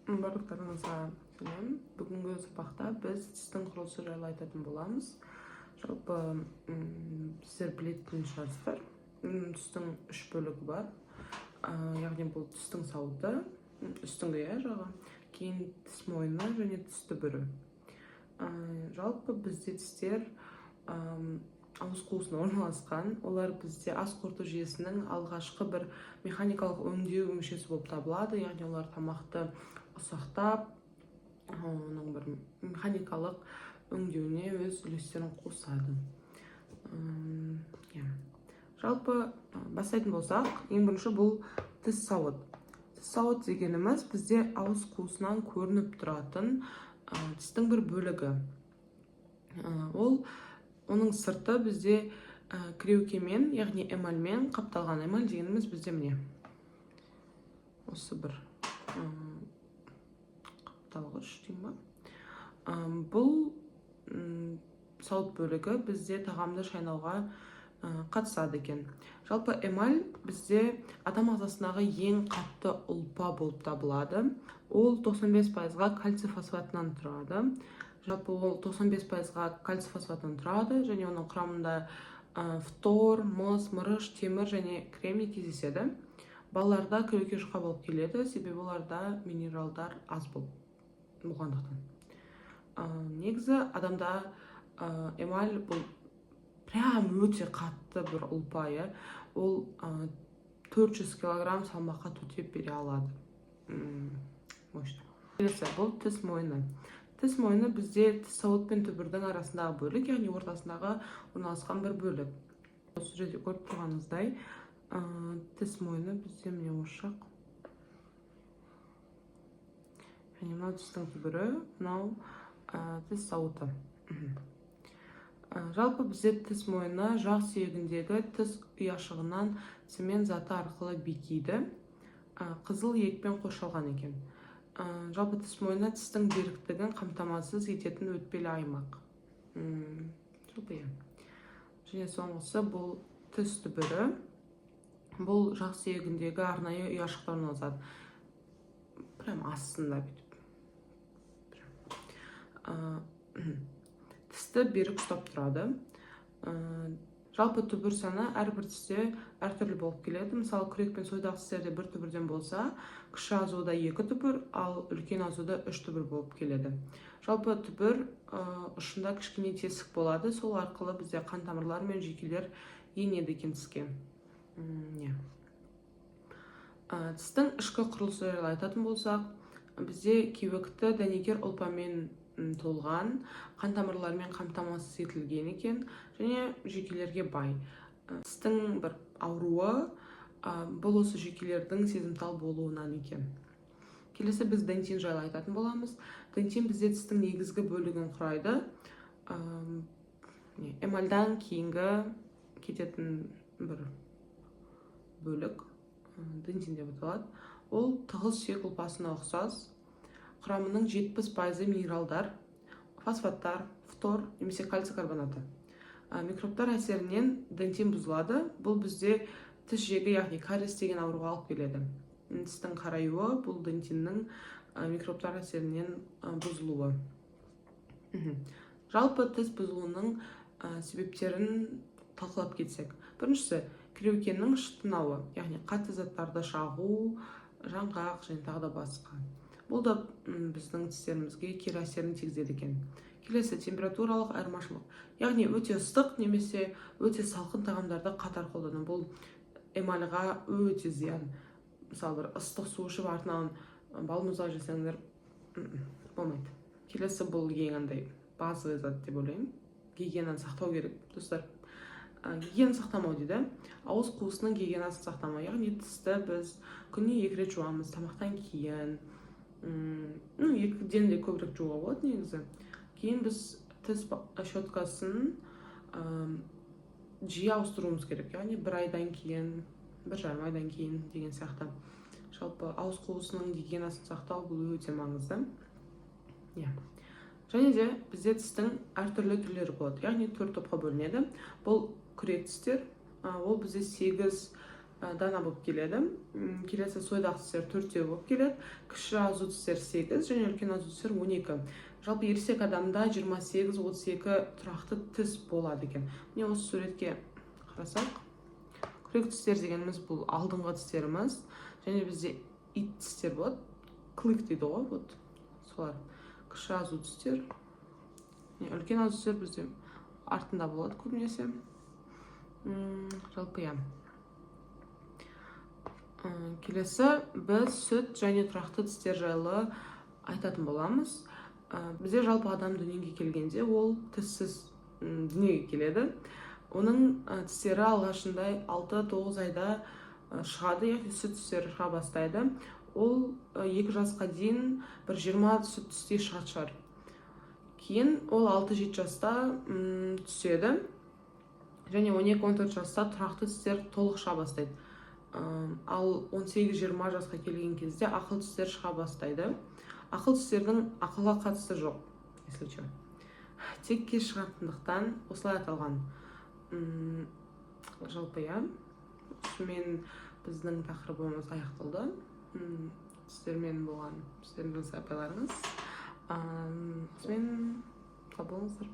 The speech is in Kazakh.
Барлықтарыңызға сәлем. Бүгінгі сабақта біз тістің құрылысы жайлы айтатын боламыз. Жалпы сіздер білетін шығарсыздар. Тістің үш бөлігі бар. Яғни бұл тістің сауыты, үстіңгі жағы, кейін тіс мойны және тіс түбірі. Жалпы бізде тістер ауыз қуысында орналасқан. Олар бізде ас қорыту жүйесінің алғашқы бір механикалық өңдеу мүшесі болып табылады. Яғни олар тамақты ұсақтап, оның бір механикалық өңдеуіне өз үлестерін қосады. Жалпы бастайтын болсақ, ең бірінші бұл тіс сауыт. Тіс сауыт дегеніміз бізде ауыз қуысынан көрініп тұратын тістің бір бөлігі. Оның сырты бізде креукемен, яғни эмальмен қапталған. Эмаль дегеніміз бізде міне осы бір қапталғыш деймін ба. Бұл сауыт бөлігі бізде тағамды шайнауға қатысады екен. Жалпы эмаль бізде адам ағзасындағы ең қатты ұлпа болып табылады. Ол 95%-ға кальций фосфатынан тұрады. Жалпы ол 95%-ға кальций фосфатынан тұрады, және оның құрамында фтор, мыс, мырыш, темір және кремний кездеседі. Балаларда креуке жұқа болып келеді, себебі оларда минералдар аз болғандықтан. Негізі адамда эмаль бұл прям өте қатты бір ұлпа. Ол 400 кг салмаққа төтеп бере алады. Келесі, бұл тіс мойны. Тіс мойны бізде тіс сауыт пен түбірдің арасындағы бөлік, яғни ортасындағы орналасқан бір бөлік. Осы жерде көріп тұрғаныңыздай, тіс мойны бізде міне осы жақ. Яғни мынау тістің түбірі, мынау тіс сауыты. Жалпы бізде тіс мойны жақ сүйегіндегі тіс ұяшығынан цемент заты арқылы бекиді. Қызыл иекпен қоршалған екен. Жалпы тіс мойны тістің беріктігін қамтамасыз ететін өтпелі аймақ. Және соңғысы бұл тіс түбірі. Бұл жақ сүйегіндегі арнайы ұяшықтар орналасады. Прям астында бүйтіп. Тісті берік ұстап тұрады. Жалпы түбір саны әрбір тісте әртүрлі болып келеді. Мысалы, күрек пен сойдақ тістерде бір түбірден болса, кіші азуда 2 түбір, ал үлкен азуда 3 түбір болып келеді. Жалпы түбір ұшында кішкене тесік болады, сол арқылы бізде қан тамырлар мен жүйкелер енеді екен тіске. Тістің ішкі құрылысы жайлы айтатын болсақ, бізде кеуекті дәнекер ұлпамен толған, қан тамырлармен қамтамасыз етілген екен, және жүйкелерге бай. Тістің бір ауруы бұл осы жүйкелердің сезімтал болуынан екен. Келесі біз дентин жайлы айтатын боламыз. Дентин бізде тістің негізгі бөлігін құрайды. Эмальдан кейінгі кететін бір бөлік дентин деп аталады. Ол тығыз сүйек ұлпасына ұқсас. Құрамының 70% минералдар, фосфаттар, фтор немесе кальций карбонаты. Микробтар әсерінен дентин бұзылады. Бұл бізде тіс жегі, яғни кариес деген ауруға алып келеді. Тістің қараюы бұл дентиннің микробтар әсерінен бұзылуы. Жалпы тіс бұзылуының себептерін талқылап кетсек. Біріншісі, креукенің шытынауы, яғни қатты заттарды шағу, жаңғақ және тағы да басқа. Бұл да біздің тістерімізге кері әсерін тигізеді екен. Келесі, температуралық айырмашылық. Яғни өте ыстық немесе өте салқын тағамдарды қатар қолдану. Бұл эмальға өте зиян. Мысалы, бір ыстық су ішіп артынан балмұздақ жесеңдер болмайды. Келесі, бұл еңандай базовый зат деп ойлаймын. Гигиенаны сақтау керек, достар. Гигиена сақтамау дейді. Ауыз қуысының гигиенасын сақтамау. Яғни тісті біз күніне 2 рет жуамыз, тамақтан кейін. 2-ден де көбірек жууға болады негізі. Кейін біз тіс щеткасын жиі ауыстыруымыз керек. Яғни 1 айдан кейін, 1,5 айдан кейін деген сияқты. Жалпы ауыз қуысының гигиенасын сақтау бұл өте маңызды. Және де бізде тістің әртүрлі түрлері болады. Яғни 4 топқа бөлінеді. Бұл күрек тістер. Ол бізде 8 дана болып келеді. Келесі сойдақ тістер 4 болып келеді. Кіші азу тістер 8 және үлкен азу тістер 12. Жалпы ересек адамда 28-32 тұрақты тіс болады екен. Міне осы суретке қарасақ, күрек тістер дегеніміз бұл алдыңғы тістеріміз, және бізде ит тістер болады. Клык дейді ғой, вот солар. Кіші азу тістер, үлкен азу тістер бізде артында болады көбінесе. Жалпы келесі біз сүт және тұрақты тістер жайлы айтатын боламыз. Бізде жалпы адам дүниеге келгенде ол тіссіз дүниеге келеді. Оның тістері алғашында 6-9 айда шығады, яғни сүт тістері шыға бастайды. Ол 2 жасқа дейін бір 20 сүт тістей шығатын шығар. Кейін ол 6-7 жаста түседі. Және 12-14 жаста тұрақты тістер толық шыға бастайды. Ал 18-20 жасқа келген кезде ақыл тістер шыға бастайды. Ақыл тістердің ақылға қатысы жоқ, если что. Тек кеш шығатындықтан осылай аталған. Жалпы осымен біздің тақырыбымыз аяқталды. Сіздермен болған сіздердің сапайларыңыз. Осымен сау болыңыздар.